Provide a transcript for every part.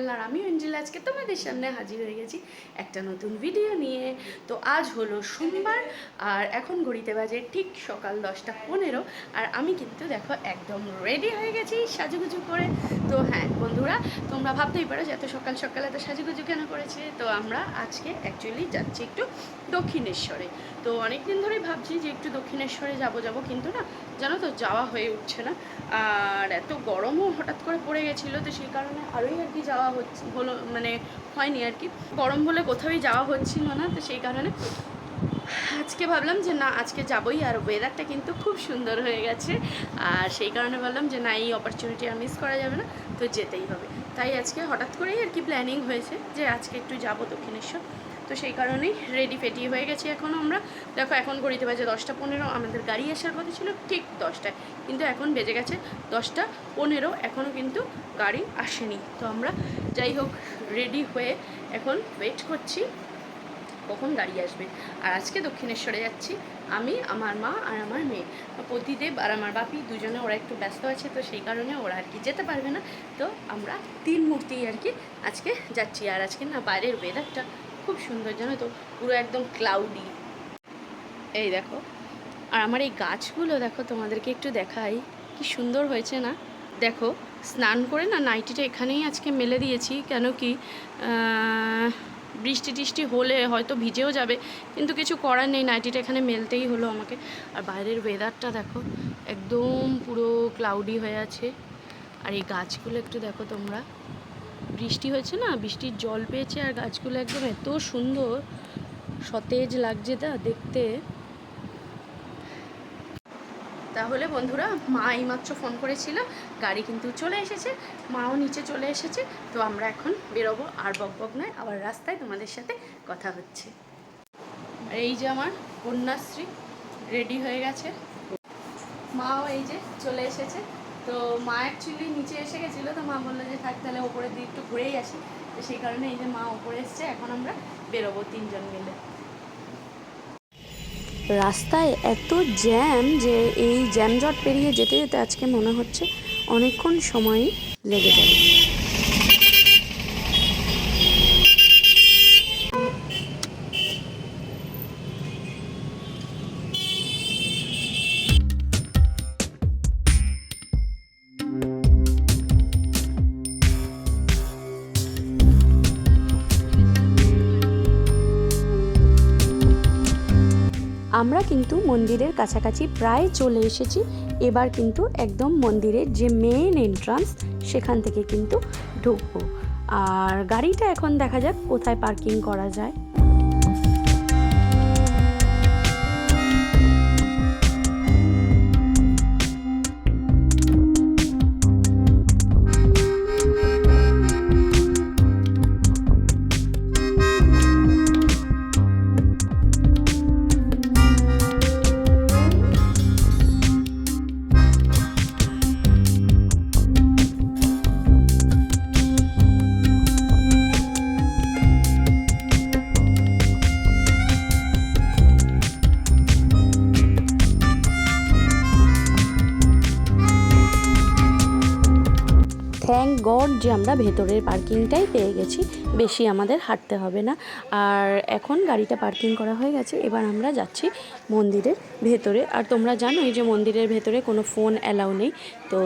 Channel আর আমি অঞ্জলি আজকে তোমাদের সামনে হাজির হয়ে গেছি একটা নতুন ভিডিও নিয়ে। তো আজ হলো সোমবার আর এখন ঘড়িতে বাজে ঠিক সকাল 10:15 আর আমি কিন্তু দেখো একদম রেডি হয়ে গেছি সাজুগুজু করে। তো হ্যাঁ বন্ধুরা, তোমরা ভাবতেই পারো যে এত সকাল সকাল এত সাজুগুজু কেন করেছে। তো আমরা আজকে অ্যাকচুয়ালি যাচ্ছি একটু দক্ষিণেশ্বরে। তো অনেক দিন ধরেই ভাবছি যে একটু দক্ষিণেশ্বরে যাব কিন্তু না, জানো তো যাওয়া হয়ে উঠছে না। আর এত গরমও হঠাৎ করে পড়ে গেছিলো, তো সেই কারণে আরোই আর কি যাওয়া হলো মানে হয়নি আর কি। গরম বলে কোথাওই যাওয়া হচ্ছিল না, তো সেই কারণে আজকে ভাবলাম যে না আজকে যাবোই। আর ওয়েদারটা কিন্তু খুব সুন্দর হয়ে গেছে, আর সেই কারণে ভাবলাম যে না এই অপরচুনিটি আর মিস করা যাবে না, তো যেতেই হবে। তাই আজকে হঠাৎ করেই আর কি প্ল্যানিং হয়েছে যে আজকে একটু যাব দক্ষিণেশ্বর। তো সেই কারণেই রেডি ফেডি হয়ে গেছি এখন আমরা। দেখো এখন ঘড়িতে বাজে 10:15, আমাদের গাড়ি আসার কথা ছিল ঠিক 10টায়, কিন্তু এখন বেজে গেছে 10:15, এখনও কিন্তু গাড়ি আসেনি। তো আমরা যাই হোক রেডি হয়ে এখন ওয়েট করছি কখন গাড়ি আসবে। আর আজকে দক্ষিণেশ্বরে যাচ্ছি আমি, আমার মা আর আমার মেয়ে। পতিদেব আর আমার বাপি দুজনে ওরা একটু ব্যস্ত আছে, তো সেই কারণে ওরা আর কি যেতে পারবে না। তো আমরা 3 মূর্তি আর কি আজকে যাচ্ছি। আর আজকে না বাইরের ওয়েদারটা খুব সুন্দর, জানো তো, পুরো একদম ক্লাউডি। এই দেখো, আর আমার এই গাছগুলো দেখো, তোমাদেরকে একটু দেখাই কি সুন্দর হয়েছে না। দেখো স্নান করে না নাইটিটা এখানেই আজকে মেলে দিয়েছি, কেন কি বৃষ্টি টিষ্টি হলে হয়তো ভিজেও যাবে, কিন্তু কিছু করার নেই, নাইটিটা এখানে মেলতেই হলো আমাকে। আর বাইরের ওয়েদারটা দেখো একদম পুরো ক্লাউডি হয়ে আছে। আর এই গাছগুলো একটু দেখো তোমরা, বৃষ্টি হয়েছে না, বৃষ্টির জল পেয়েছে, আর গাছগুলো একদম এত সুন্দর সতেজ লাগছে তা দেখতে। তাহলে বন্ধুরা, মা এইমাত্র ফোন করেছিল, গাড়ি কিন্তু চলে এসেছে, মাও নিচে চলে এসেছে। তো আমরা এখন বেরোবো, আর বকবক নয়, আবার রাস্তায় তোমাদের সাথে কথা হচ্ছে। আর এই যে আমার কন্যাশ্রী রেডি হয়ে গেছে, মাও এই যে চলে এসেছে। তো মা অ্যাকচুয়ালি নিচে এসে গেছিলো, তো মা বললো যে থাক তাহলে ওপরের দিকে একটু ঘুরেই আসি। তো সেই কারণে এই যে মা ওপরে এসছে, এখন আমরা বেরোবো 3 জন মিলে। রাস্তায় এত জ্যাম যে এই জ্যামজট পেরিয়ে যেতে যেতে আজকে মনে হচ্ছে অনেকক্ষণ সময় লেগে যাবে। আমরা কিন্তু মন্দিরের কাছাকাছি প্রায় চলে এসেছি। এবার কিন্তু একদম মন্দিরের যে মেন এন্ট্রান্স সেখান থেকে কিন্তু ঢুকবো। আর গাড়িটা এখন দেখা যাক কোথায় পার্কিং করা যায়। থ্যাঙ্ক গড যে আমরা ভেতরের পার্কিংটাই পেয়ে গেছি, বেশি আমাদের হাঁটতে হবে না। আর এখন গাড়িটা পার্কিং করা হয়ে গেছে, এবার আমরা যাচ্ছি মন্দিরের ভেতরে। আর তোমরা জানোই যে মন্দিরের ভেতরে কোনো ফোন অ্যালাউ নেই, তো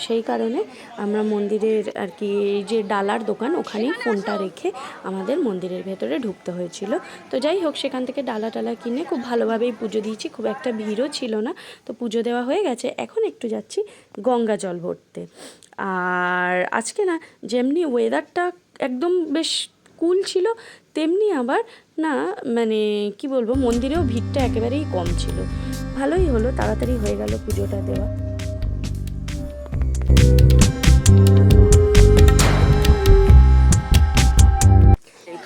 সেই কারণে আমরা মন্দিরের আর কি যে ডালার দোকান ওখানেই ফোনটা রেখে আমাদের মন্দিরের ভেতরে ঢুকতে হয়েছিল। তো যাই হোক, সেখান থেকে ডালা টালা কিনে খুব ভালোভাবেই পুজো দিয়েছি, খুব একটা ভিড়ও ছিল না। তো পুজো দেওয়া হয়ে গেছে, এখন একটু যাচ্ছি গঙ্গা জল ভরতে। আর আজকে না যেমনি ওয়েদারটা একদম বেশ কুল ছিল, তেমনি আবার না মানে কি বলবো, মন্দিরেও ভিড়টা একেবারেই কম ছিল। ভালোই হলো, তাড়াতাড়ি হয়ে গেল পুজোটা দেওয়া।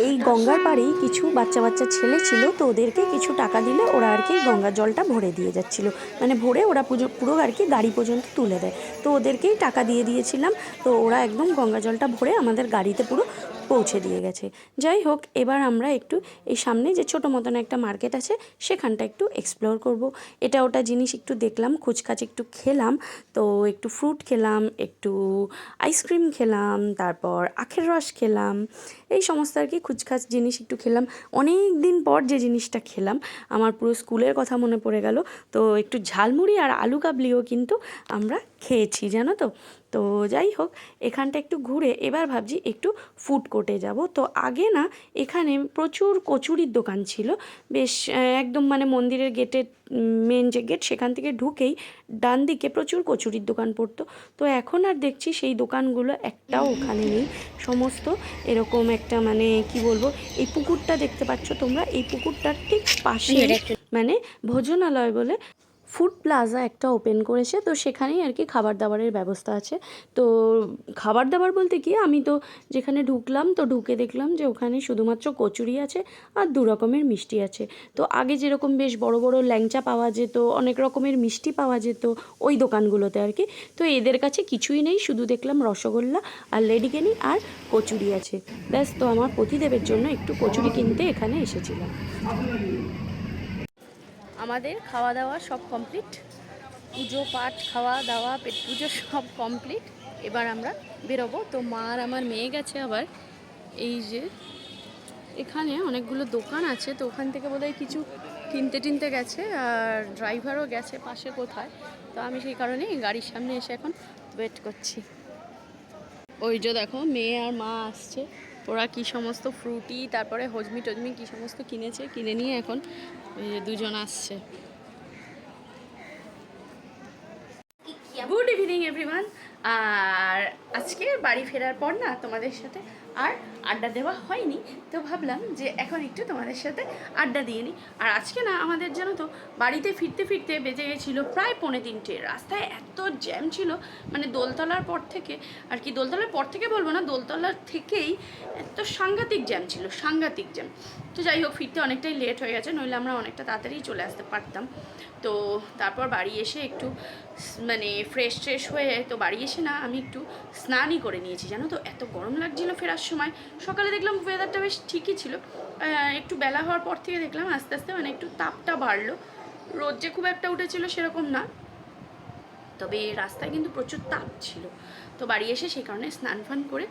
এই গঙ্গার পাড়েই কিছু বাচ্চা বাচ্চা ছেলে ছিল, তো ওদেরকে কিছু টাকা দিলে ওরা আর কি গঙ্গার জলটা ভরে দিয়ে যাচ্ছিল, মানে ভরে ওরা পুরো আর কি গাড়ি পর্যন্ত তুলে দেয়। তো ওদেরকেই টাকা দিয়ে দিয়েছিলাম, তো ওরা একদম গঙ্গা জলটা ভরে আমাদের গাড়িতে পুরো পৌঁছে দিয়ে গেছে। যাই হোক, এবার আমরা একটু এই সামনে যে ছোটো মতন একটা মার্কেট আছে সেখানটা একটু এক্সপ্লোর করব। এটা ওটা জিনিস একটু দেখলাম, খুচখাচ একটু খেলাম, তো একটু ফ্রুট খেলাম, একটু আইসক্রিম খেলাম, তারপর আখের রস খেলাম, এই সমস্ত আর কি খুচখাচ জিনিস একটু খেলাম। অনেক দিন পর যে জিনিসটা খেলাম আমার পুরো স্কুলের কথা মনে পড়ে গেল। তো একটু ঝালমুড়ি আর আলু কাবলিও কিন্তু আমরা খেয়েছি, জানো তো। তো যাই হোক, এখানটা একটু ঘুরে এবার ভাবছি একটু ফুড কোর্টে যাব। তো আগে না এখানে প্রচুর কচুরির দোকান ছিল, বেশ একদম মানে মন্দিরের গেটের মেন যে গেট সেখান থেকে ঢুকেই ডান দিকে প্রচুর কচুরির দোকান পড়তো। তো এখন আর দেখছি সেই দোকানগুলো একটাও ওখানে নেই। সমস্ত এরকম একটা মানে কি বলবো, এই পুকুরটা দেখতে পাচ্ছ তোমরা, এই পুকুরটার ঠিক পাশে মানে ভোজনালয় বলে ফুড প্লাজা একটা ওপেন করেছে। তো সেখানেই আর কি খাবার দাবারের ব্যবস্থা আছে। তো খাবার দাবার বলতে কি, আমি তো যেখানে ঢুকলাম তো ঢুকে দেখলাম যে ওখানে শুধুমাত্র কচুরি আছে আর 2 রকমের মিষ্টি আছে। তো আগে যেরকম বেশ বড় বড় ল্যাংচা পাওয়া যেত, অনেক রকমের মিষ্টি পাওয়া যেত ওই দোকানগুলোতে আর কি, তো এদের কাছে কিছুই নেই, শুধু দেখলাম রসগোল্লা আর লেডিকেনি আর কচুরি আছে ব্যাস। তো আমার পতিদেবের জন্য একটু কচুরি কিনতে এখানে এসেছিলাম। আমাদের খাওয়া দাওয়া সব কমপ্লিট, পুজো পাঠ খাওয়া দাওয়া পেট পুজো সব কমপ্লিট। এবার আমরা বেরোবো। তো মা আর আমার মেয়ে গেছে আবার এই যে এখানে অনেকগুলো দোকান আছে, তো ওখান থেকে বোধহয় কিছু কিনতে টিনতে গেছে, আর ড্রাইভারও গেছে পাশে কোথায়। তো আমি সেই কারণেই গাড়ির সামনে এসে এখন ওয়েট করছি। ওই যে দেখো মেয়ে আর মা আসছে, ওরা কি সমস্ত ফ্রুটি তারপরে হজমি টজমি কি সমস্ত কিনেছে, কিনে নিয়ে এখন ওই যে দুজন আসছে। Good evening everyone. আর আজকে বাড়ি ফেরার পর না তোমাদের সাথে আর আড্ডা দেওয়া হয়নি, তো ভাবলাম যে এখন একটু তোমাদের সাথে আড্ডা দিয়ে নিই। আর আজকে না আমাদের জানো তো বাড়িতে ফিরতে ফিরতে বেজে গেছিলো প্রায় 2:45। রাস্তায় এত জ্যাম ছিল, মানে দোলতলার পর থেকে আর কি, দোলতলার পর থেকে বলবো না, দোলতলার থেকেই এত সাংঘাতিক জ্যাম ছিল, সাংঘাতিক জ্যাম। তো যাই হোক, ফিরতে অনেকটাই লেট হয়ে গেছে, নইলে আমরা অনেকটা তাড়াতাড়ি চলে আসতে পারতাম। তো তারপর বাড়ি এসে একটু মানে ফ্রেশ ট্রেশ হয়ে, তো বাড়ি এসে না আমি একটু স্নানই করে নিয়েছি, জানো তো এত গরম লাগছিলো ফেরার সময়। সকালে দেখলাম ওয়েদারটা বেশ ঠিকই ছিল, একটু বেলা হওয়ার পর থেকে দেখলাম আস্তে আস্তে মানে একটু তাপটা বাড়লো। রোদ যে খুব একটা উঠেছিল সেরকম না, তবে রাস্তায় কিন্তু প্রচুর তাপ ছিল। তো বাড়ি এসে সেই কারণে স্নান ফান করে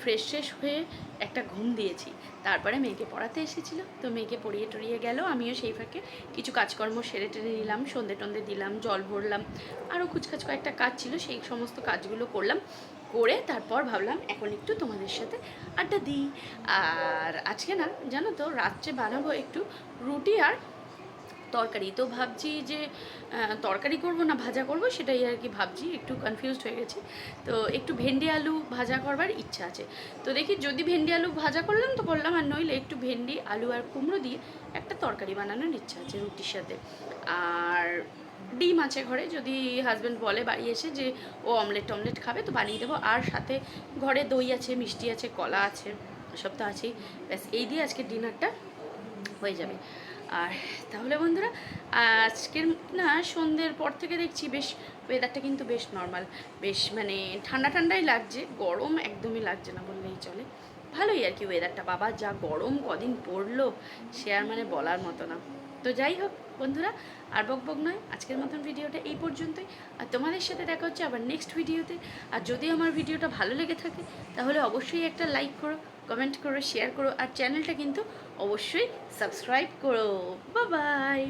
ফ্রেশ ট্রেশ হয়ে একটা ঘুম দিয়েছি। তারপরে মেয়েকে পড়াতে এসেছিলো, তো মেয়েকে পড়িয়ে টড়িয়ে গেল, আমিও সেই ফাঁকে কিছু কাজকর্ম সেরে টেরে নিলাম, সন্ধে টন্ধে দিলাম, জল ভরলাম, আরও কুচকাচ কয়েকটা কাজ ছিল, সেই সমস্ত কাজগুলো করলাম। করে তারপর ভাবলাম এখন একটু তোমাদের সাথে আড্ডা দিই। আর আজকে না জানো তো রাত্রে বানাবো একটু রুটি আর তরকারি। তো ভাবছি যে তরকারি করব না ভাজা করব, সেটাই আর কি ভাবছি, একটু কনফিউজড হয়ে গেছি। তো একটু ভেন্ডি আলু ভাজা করবার ইচ্ছা আছে, তো দেখি যদি ভেন্ডি আলু ভাজা করলাম তো করলাম, আর নইলে একটু ভেন্ডি আলু আর কুমড়ো দিয়ে একটা তরকারি বানানোর ইচ্ছা আছে রুটির সাথে। আর ডিম আছে ঘরে, যদি হাজব্যান্ড বলে বাড়ি এসে যে ও অমলেট টমলেট খাবে তো বানিয়ে দেবো। আর সাথে ঘরে দই আছে, মিষ্টি আছে, কলা আছে, সব তো আছেই। ব্যাস এই দিয়ে আজকে ডিনারটা হয়ে যাবে। আর তাহলে বন্ধুরা আজকের না সন্ধ্যের পর থেকে দেখছি বেশ ওয়েদারটা কিন্তু বেশ নর্মাল, বেশ মানে ঠান্ডা ঠান্ডাই লাগছে, গরম একদমই লাগছে না বললেই চলে। ভালোই আর কি ওয়েদারটা, বাবা যা গরম কদিন পড়লো সে আর মানে বলার মতো না। তো যাই হোক বন্ধুরা, আর বকবক নয়, আজকের মতন ভিডিওটা এই পর্যন্তই। আর তোমাদের সাথে দেখা হচ্ছে আবার নেক্সট ভিডিওতে। আর যদি আমার ভিডিওটা ভালো লেগে থাকে তাহলে অবশ্যই একটা লাইক করো, কমেন্ট করো, শেয়ার করো, আর চ্যানেলটা কিন্তু অবশ্যই সাবস্ক্রাইব করো। Bye bye.